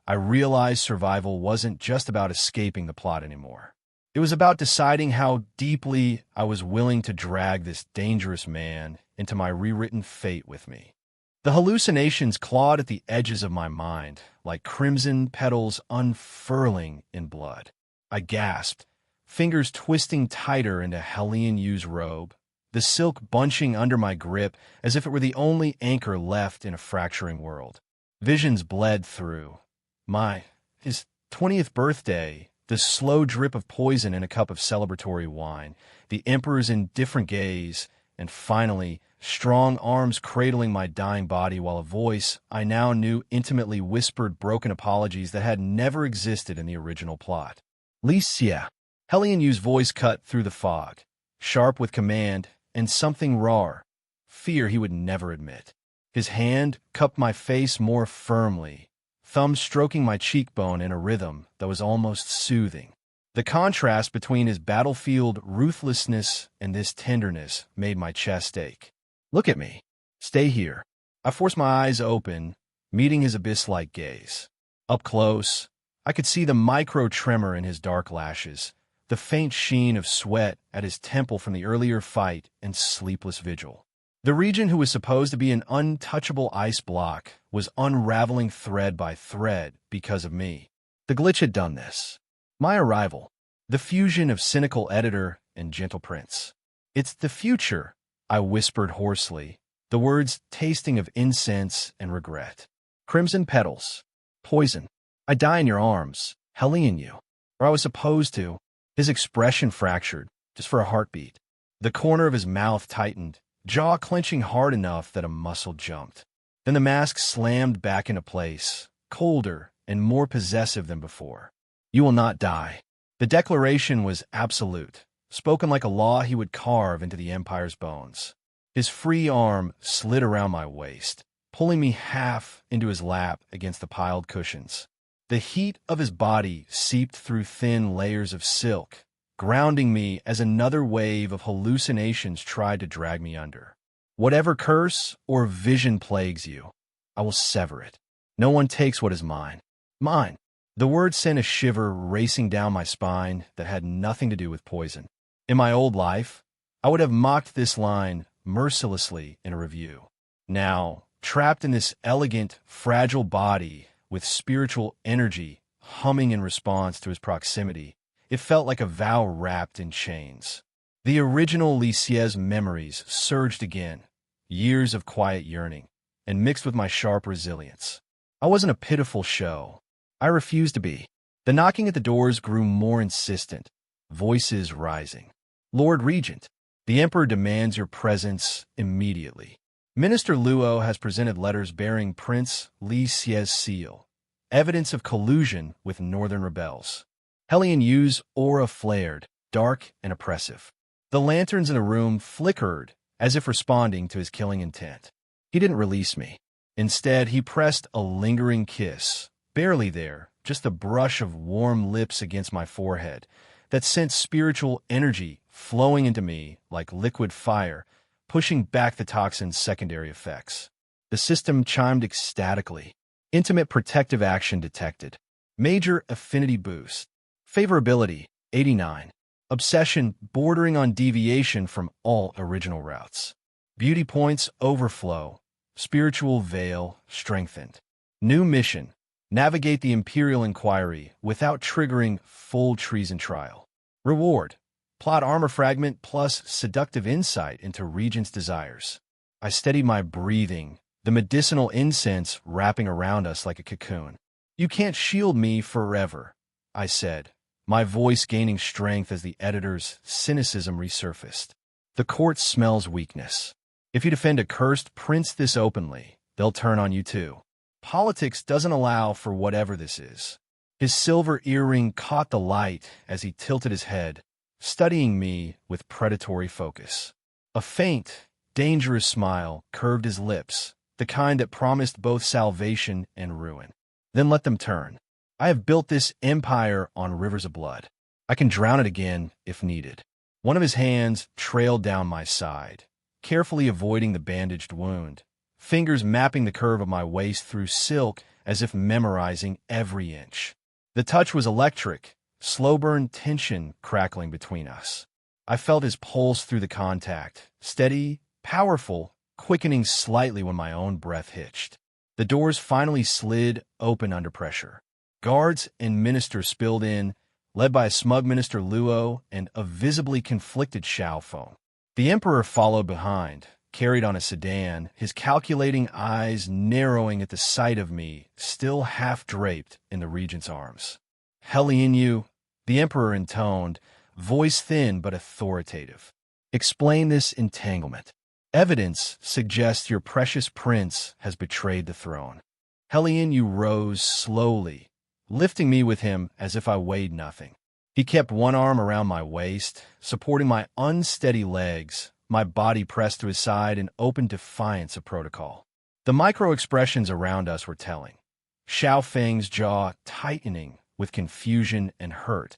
I realized survival wasn't just about escaping the plot anymore. It was about deciding how deeply I was willing to drag this dangerous man into my rewritten fate with me. The hallucinations clawed at the edges of my mind, like crimson petals unfurling in blood. I gasped, fingers twisting tighter into Helian Yu's robe, the silk bunching under my grip as if it were the only anchor left in a fracturing world. Visions bled through. His 20th birthday, the slow drip of poison in a cup of celebratory wine, the Emperor's indifferent gaze, and finally, strong arms cradling my dying body while a voice I now knew intimately whispered broken apologies that had never existed in the original plot. Li Xie. Helian Yu's voice cut through the fog, sharp with command and something raw, fear he would never admit. His hand cupped my face more firmly, thumb stroking my cheekbone in a rhythm that was almost soothing. The contrast between his battlefield ruthlessness and this tenderness made my chest ache. Look at me. Stay here. I forced my eyes open, meeting his abyss-like gaze. Up close, I could see the micro-tremor in his dark lashes, the faint sheen of sweat at his temple from the earlier fight and sleepless vigil. The Regent, who was supposed to be an untouchable ice block, was unraveling thread by thread because of me. The glitch had done this. My arrival. The fusion of cynical editor and gentle prince. It's the future, I whispered hoarsely, the words tasting of incense and regret. Crimson petals. Poison. I die in your arms, Helian Yu. Or I was supposed to. His expression fractured, just for a heartbeat. The corner of his mouth tightened, jaw clenching hard enough that a muscle jumped. Then the mask slammed back into place, colder and more possessive than before. You will not die. The declaration was absolute, spoken like a law he would carve into the Empire's bones. His free arm slid around my waist, pulling me half into his lap against the piled cushions. The heat of his body seeped through thin layers of silk, grounding me as another wave of hallucinations tried to drag me under. Whatever curse or vision plagues you, I will sever it. No one takes what is mine. Mine. The word sent a shiver racing down my spine that had nothing to do with poison. In my old life, I would have mocked this line mercilessly in a review. Now, trapped in this elegant, fragile body with spiritual energy humming in response to his proximity, it felt like a vow wrapped in chains. The original Li Xie's memories surged again, years of quiet yearning, and mixed with my sharp resilience. I wasn't a pitiful show. I refused to be. The knocking at the doors grew more insistent, voices rising. Lord Regent, the Emperor demands your presence immediately. Minister Luo has presented letters bearing Prince Li Xie's seal, evidence of collusion with northern rebels. Helian Yu's aura flared, dark and oppressive. The lanterns in the room flickered as if responding to his killing intent. He didn't release me. Instead, he pressed a lingering kiss, barely there, just a brush of warm lips against my forehead, that sent spiritual energy flowing into me like liquid fire, pushing back the toxin's secondary effects. The system chimed ecstatically. Intimate protective action detected. Major affinity boost. Favorability, 89. Obsession bordering on deviation from all original routes. Beauty points overflow. Spiritual veil strengthened. New mission. Navigate the Imperial Inquiry without triggering full treason trial. Reward. Plot armor fragment plus seductive insight into Regent's desires. I steadied my breathing, the medicinal incense wrapping around us like a cocoon. "You can't shield me forever," I said, my voice gaining strength as the editor's cynicism resurfaced. "The court smells weakness. If you defend a cursed prince this openly, they'll turn on you too. Politics doesn't allow for whatever this is." His silver earring caught the light as he tilted his head, studying me with predatory focus. A faint, dangerous smile curved his lips, the kind that promised both salvation and ruin. "Then let them turn. I have built this empire on rivers of blood. I can drown it again if needed." One of his hands trailed down my side, carefully avoiding the bandaged wound, fingers mapping the curve of my waist through silk as if memorizing every inch. The touch was electric, slow-burn tension crackling between us. I felt his pulse through the contact, steady, powerful, quickening slightly when my own breath hitched. The doors finally slid open under pressure. Guards and ministers spilled in, led by a smug Minister Luo and a visibly conflicted Xiao Feng. The emperor followed behind, carried on a sedan, his calculating eyes narrowing at the sight of me, still half-draped in the regent's arms. "Helian Yu," the emperor intoned, voice thin but authoritative. "Explain this entanglement. Evidence suggests your precious prince has betrayed the throne." Helian Yu rose slowly, lifting me with him as if I weighed nothing. He kept one arm around my waist, supporting my unsteady legs, my body pressed to his side in open defiance of protocol. The micro-expressions around us were telling. Xiao Feng's jaw tightening with confusion and hurt,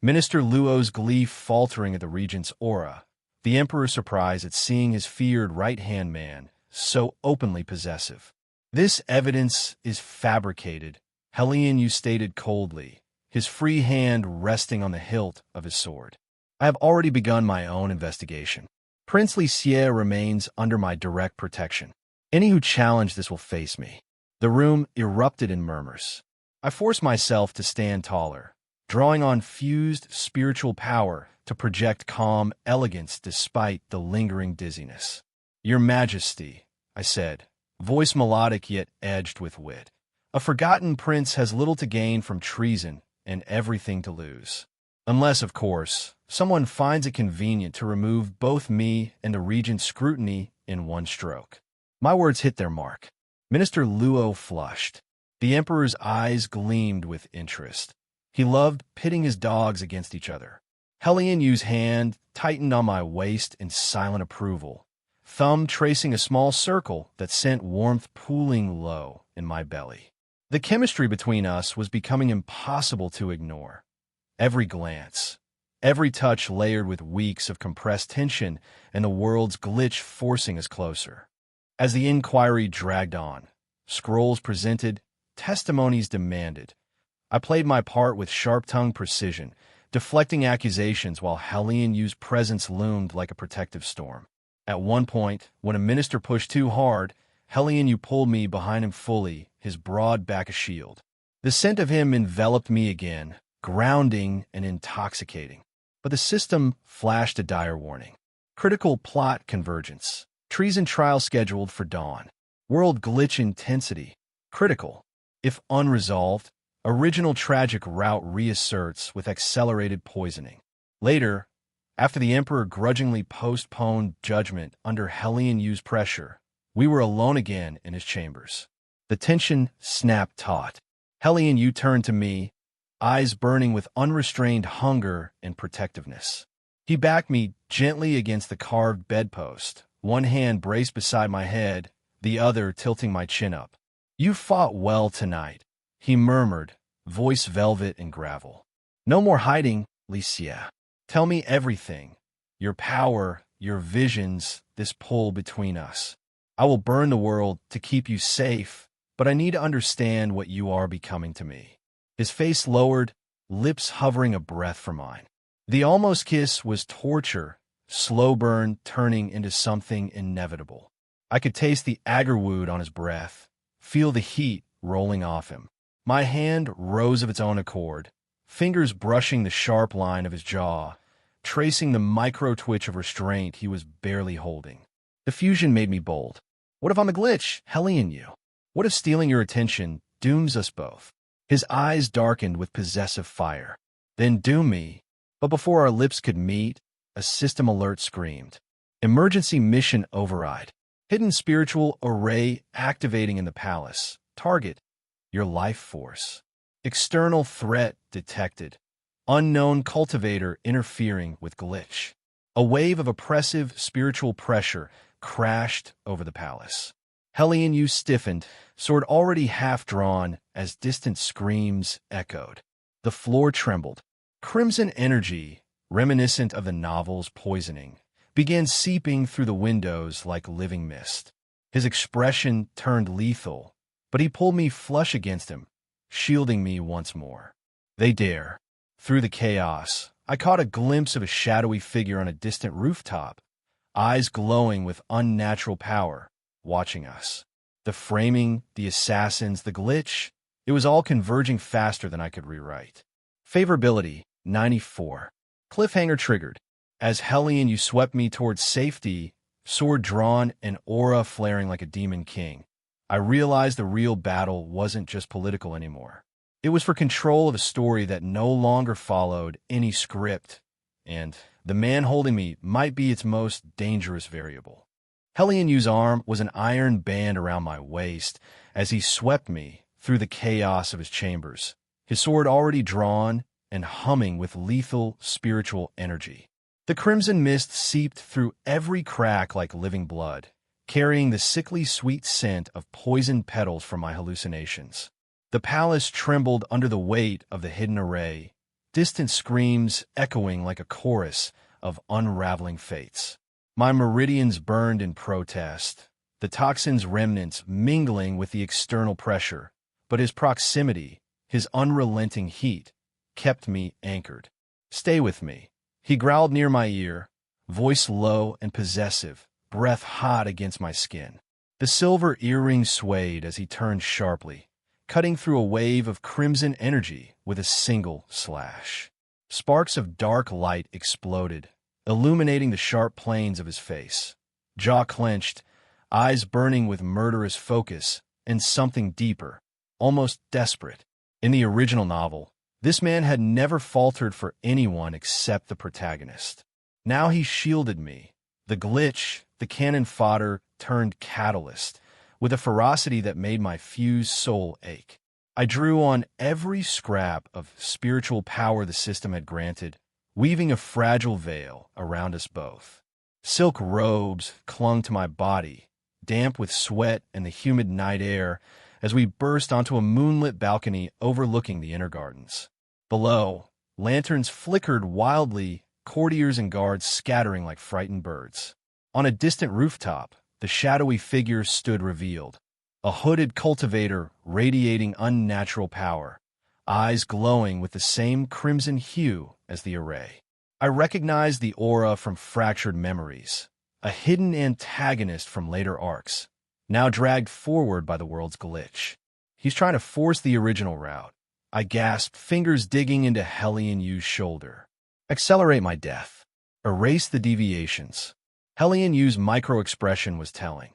Minister Luo's glee faltering at the regent's aura, the emperor's surprise at seeing his feared right-hand man so openly possessive. "This evidence is fabricated," Helian Yu stated coldly, his free hand resting on the hilt of his sword. "I have already begun my own investigation. Prince Li Xie remains under my direct protection. Any who challenge this will face me." The room erupted in murmurs. I forced myself to stand taller, drawing on fused spiritual power to project calm elegance despite the lingering dizziness. "Your Majesty," I said, voice melodic yet edged with wit. "A forgotten prince has little to gain from treason and everything to lose. Unless, of course, someone finds it convenient to remove both me and the regent's scrutiny in one stroke." My words hit their mark. Minister Luo flushed. The emperor's eyes gleamed with interest. He loved pitting his dogs against each other. Helian Yu's hand tightened on my waist in silent approval, thumb tracing a small circle that sent warmth pooling low in my belly. The chemistry between us was becoming impossible to ignore. Every glance, every touch layered with weeks of compressed tension and the world's glitch forcing us closer. As the inquiry dragged on, scrolls presented, testimonies demanded, I played my part with sharp-tongued precision, deflecting accusations while Helian Yu's presence loomed like a protective storm. At one point, when a minister pushed too hard, Helian Yu pulled me behind him fully, his broad back a shield. The scent of him enveloped me again, grounding and intoxicating. But the system flashed a dire warning. Critical plot convergence. Treason trial scheduled for dawn. World glitch intensity. Critical. If unresolved, original tragic route reasserts with accelerated poisoning. Later, after the Emperor grudgingly postponed judgment under Helian Yu's pressure, we were alone again in his chambers. The tension snapped taut. Helian Yu turned to me, eyes burning with unrestrained hunger and protectiveness. He backed me gently against the carved bedpost, one hand braced beside my head, the other tilting my chin up. "You fought well tonight," he murmured, voice velvet and gravel. "No more hiding, Li Xie. Tell me everything. Your power, your visions, this pull between us. I will burn the world to keep you safe, but I need to understand what you are becoming to me." His face lowered, lips hovering a breath for mine. The almost kiss was torture, slow burn turning into something inevitable. I could taste the agarwood on his breath, feel the heat rolling off him. My hand rose of its own accord, fingers brushing the sharp line of his jaw, tracing the micro-twitch of restraint he was barely holding. The fusion made me bold. What if I'm a glitch, Helian Yu? What if stealing your attention dooms us both? His eyes darkened with possessive fire. Then doom me. But before our lips could meet, a system alert screamed. Emergency mission override. Hidden spiritual array activating in the palace. Target: your life force. External threat detected. Unknown cultivator interfering with glitch. A wave of oppressive spiritual pressure crashed over the palace. Helian Yu stiffened, sword already half-drawn, as distant screams echoed. The floor trembled. Crimson energy, reminiscent of the novel's poisoning, began seeping through the windows like living mist. His expression turned lethal, but he pulled me flush against him, shielding me once more. They dare. Through the chaos, I caught a glimpse of a shadowy figure on a distant rooftop, eyes glowing with unnatural power, watching us. The framing, the assassins, the glitch, it was all converging faster than I could rewrite. Favorability, 94. Cliffhanger triggered. As Helian Yu swept me towards safety, sword drawn and aura flaring like a demon king, I realized the real battle wasn't just political anymore. It was for control of a story that no longer followed any script, and the man holding me might be its most dangerous variable. Helian Yu's arm was an iron band around my waist as he swept me through the chaos of his chambers, his sword already drawn and humming with lethal spiritual energy. The crimson mist seeped through every crack like living blood, carrying the sickly sweet scent of poisoned petals from my hallucinations. The palace trembled under the weight of the hidden array, distant screams echoing like a chorus of unraveling fates. My meridians burned in protest, the toxin's remnants mingling with the external pressure, but his proximity, his unrelenting heat, kept me anchored. Stay with me. He growled near my ear, voice low and possessive, breath hot against my skin. The silver earring swayed as he turned sharply, cutting through a wave of crimson energy with a single slash. Sparks of dark light exploded, illuminating the sharp planes of his face. Jaw clenched, eyes burning with murderous focus and something deeper, almost desperate. In the original novel, this man had never faltered for anyone except the protagonist. Now he shielded me, the glitch, the cannon fodder turned catalyst, with a ferocity that made my fused soul ache. I drew on every scrap of spiritual power the system had granted, weaving a fragile veil around us both. Silk robes clung to my body, damp with sweat and the humid night air, as we burst onto a moonlit balcony overlooking the inner gardens. Below, lanterns flickered wildly, courtiers and guards scattering like frightened birds. On a distant rooftop, the shadowy figure stood revealed, a hooded cultivator radiating unnatural power, eyes glowing with the same crimson hue as the array. I recognized the aura from fractured memories, a hidden antagonist from later arcs, now dragged forward by the world's glitch. He's trying to force the original route. I gasped, fingers digging into Helian Yu's shoulder. Accelerate my death. Erase the deviations. Helian Yu's micro-expression was telling.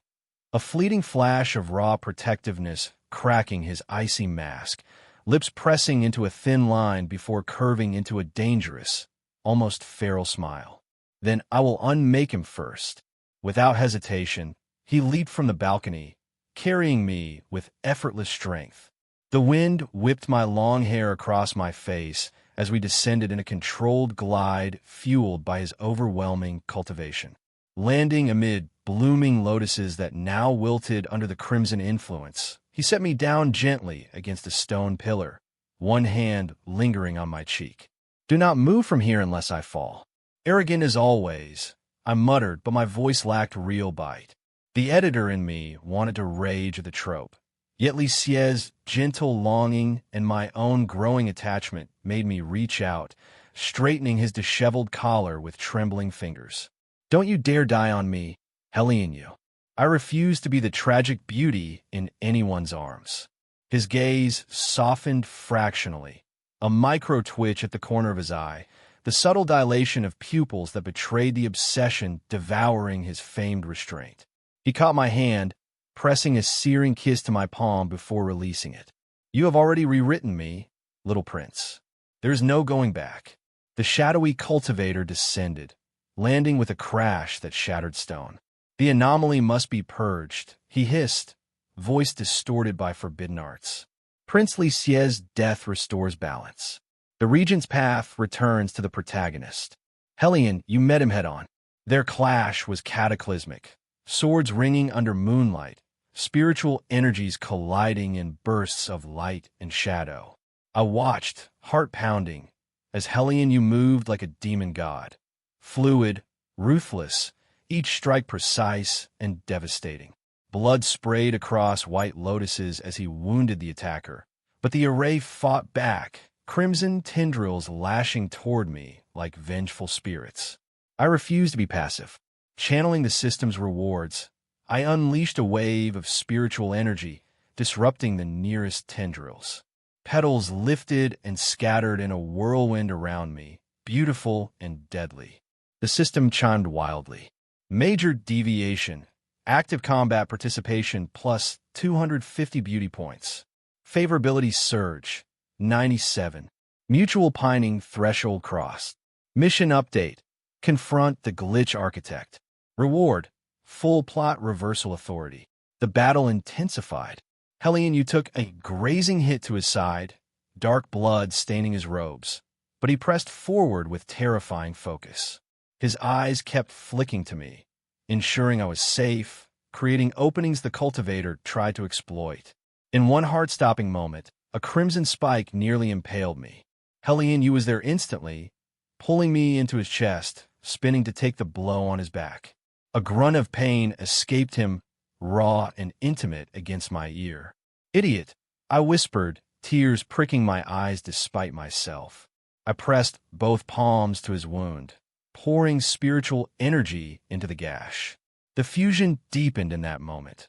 A fleeting flash of raw protectiveness cracking his icy mask, lips pressing into a thin line before curving into a dangerous, almost feral smile. Then I will unmake him first. Without hesitation, he leaped from the balcony, carrying me with effortless strength. The wind whipped my long hair across my face as we descended in a controlled glide fueled by his overwhelming cultivation. Landing amid blooming lotuses that now wilted under the crimson influence, he set me down gently against a stone pillar, one hand lingering on my cheek. Do not move from here unless I fall. Arrogant as always, I muttered, but my voice lacked real bite. The editor in me wanted to rage at the trope, yet Li Xie's gentle longing and my own growing attachment made me reach out, straightening his disheveled collar with trembling fingers. Don't you dare die on me, Helian Yu. I refuse to be the tragic beauty in anyone's arms. His gaze softened fractionally, a micro-twitch at the corner of his eye, the subtle dilation of pupils that betrayed the obsession devouring his famed restraint. He caught my hand, pressing a searing kiss to my palm before releasing it. You have already rewritten me, little prince. There's no going back. The shadowy cultivator descended, landing with a crash that shattered stone. The anomaly must be purged, he hissed, voice distorted by forbidden arts. Prince Li Xie's death restores balance. The regent's path returns to the protagonist. Helian, you met him head-on. Their clash was cataclysmic, swords ringing under moonlight, spiritual energies colliding in bursts of light and shadow. I watched, heart pounding, as Helian Yu moved like a demon god. Fluid, ruthless, each strike precise and devastating. Blood sprayed across white lotuses as he wounded the attacker. But the array fought back, crimson tendrils lashing toward me like vengeful spirits. I refused to be passive. Channeling the system's rewards, I unleashed a wave of spiritual energy, disrupting the nearest tendrils. Petals lifted and scattered in a whirlwind around me, beautiful and deadly. The system chimed wildly. Major deviation. Active combat participation plus 250 beauty points. Favorability surge. 97. Mutual pining threshold crossed. Mission update. Confront the glitch architect. Reward. Full plot reversal authority. The battle intensified. Helian Yu took a grazing hit to his side, dark blood staining his robes, but he pressed forward with terrifying focus. His eyes kept flicking to me, ensuring I was safe, creating openings the cultivator tried to exploit. In one heart-stopping moment, a crimson spike nearly impaled me. Helian Yu was there instantly, pulling me into his chest, spinning to take the blow on his back. A grunt of pain escaped him, raw and intimate against my ear. Idiot, I whispered, tears pricking my eyes despite myself. I pressed both palms to his wound, pouring spiritual energy into the gash. The fusion deepened in that moment,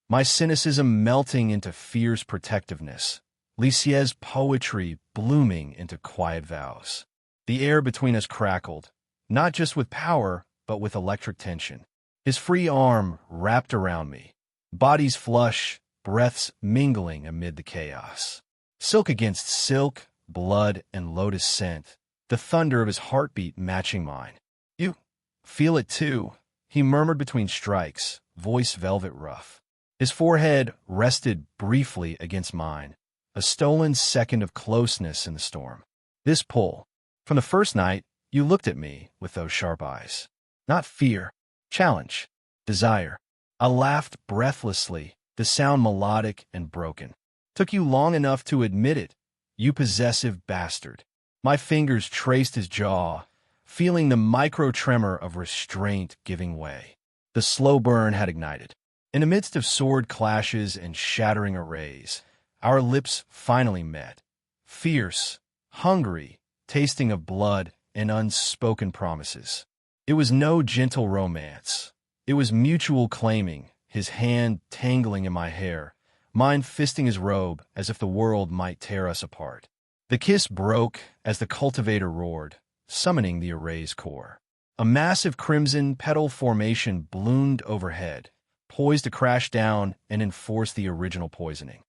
my cynicism melting into fierce protectiveness, Li Xie's poetry blooming into quiet vows. The air between us crackled, not just with power, but with electric tension. His free arm wrapped around me, bodies flush, breaths mingling amid the chaos. Silk against silk, blood and lotus scent, the thunder of his heartbeat matching mine. You feel it too, he murmured between strikes, voice velvet rough. His forehead rested briefly against mine, a stolen second of closeness in the storm. This pull. From the first night, you looked at me with those sharp eyes. Not fear, challenge, desire. I laughed breathlessly, the sound melodic and broken. Took you long enough to admit it, you possessive bastard. My fingers traced his jaw, feeling the micro-tremor of restraint giving way. The slow burn had ignited. In the midst of sword clashes and shattering arrays, our lips finally met. Fierce, hungry, tasting of blood and unspoken promises. It was no gentle romance. It was mutual claiming, his hand tangling in my hair, mine fisting his robe as if the world might tear us apart. The kiss broke as the cultivator roared, summoning the array's core. A massive crimson petal formation bloomed overhead, poised to crash down and enforce the original poisoning.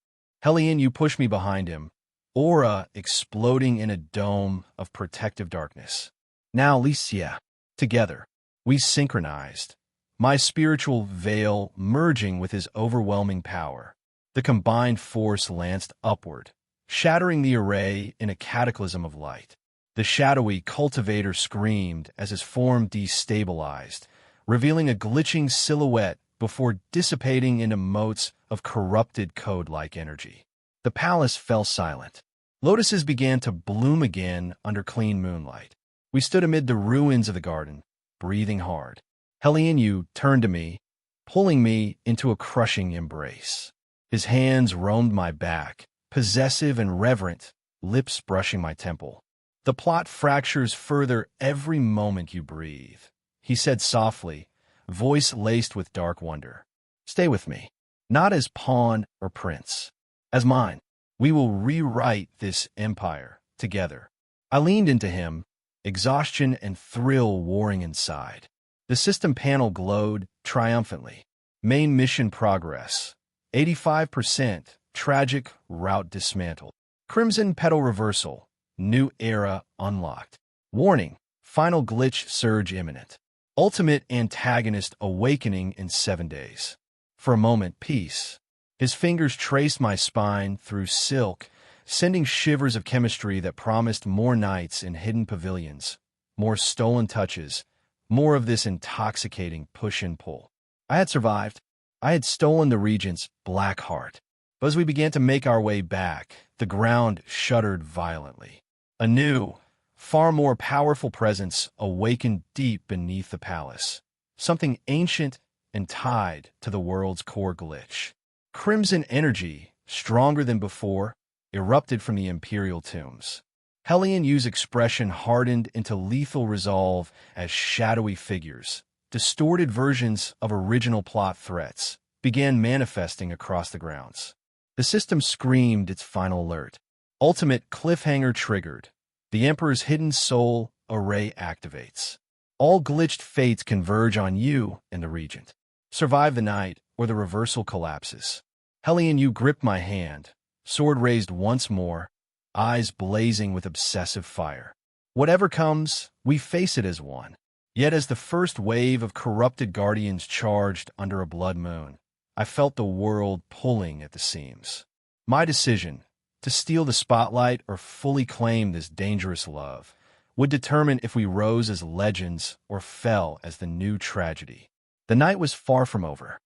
Helian Yu pushed me behind him, aura exploding in a dome of protective darkness. Now, Li Xie. Together, we synchronized, my spiritual veil merging with his overwhelming power. The combined force lanced upward, shattering the array in a cataclysm of light. The shadowy cultivator screamed as his form destabilized, revealing a glitching silhouette before dissipating into motes of corrupted code-like energy. The palace fell silent. Lotuses began to bloom again under clean moonlight. We stood amid the ruins of the garden, breathing hard. Helian Yu turned to me, pulling me into a crushing embrace. His hands roamed my back, possessive and reverent, lips brushing my temple. The plot fractures further every moment you breathe, he said softly, voice laced with dark wonder. Stay with me, not as pawn or prince, as mine. We will rewrite this empire together. I leaned into him, exhaustion and thrill warring inside. The system panel glowed triumphantly. Main mission progress. 85%. Tragic route dismantled. Crimson petal reversal. New era unlocked. Warning. Final glitch surge imminent. Ultimate antagonist awakening in 7 days. For a moment, peace. His fingers traced my spine through silk, sending shivers of chemistry that promised more nights in hidden pavilions, more stolen touches, more of this intoxicating push and pull. I had survived. I had stolen the Regent's black heart. But as we began to make our way back, the ground shuddered violently. A new, far more powerful presence awakened deep beneath the palace. Something ancient and tied to the world's core glitch. Crimson energy, stronger than before, erupted from the imperial tombs. Helian Yu's expression hardened into lethal resolve as shadowy figures, distorted versions of original plot threats, began manifesting across the grounds. The system screamed its final alert. Ultimate cliffhanger triggered. The Emperor's hidden soul array activates. All glitched fates converge on you and the Regent. Survive the night, or the reversal collapses. Helian Yu gripped my hand, sword raised once more, eyes blazing with obsessive fire. Whatever comes, we face it as one. Yet as the first wave of corrupted guardians charged under a blood moon, I felt the world pulling at the seams. My decision, to steal the spotlight or fully claim this dangerous love, would determine if we rose as legends or fell as the new tragedy. The night was far from over.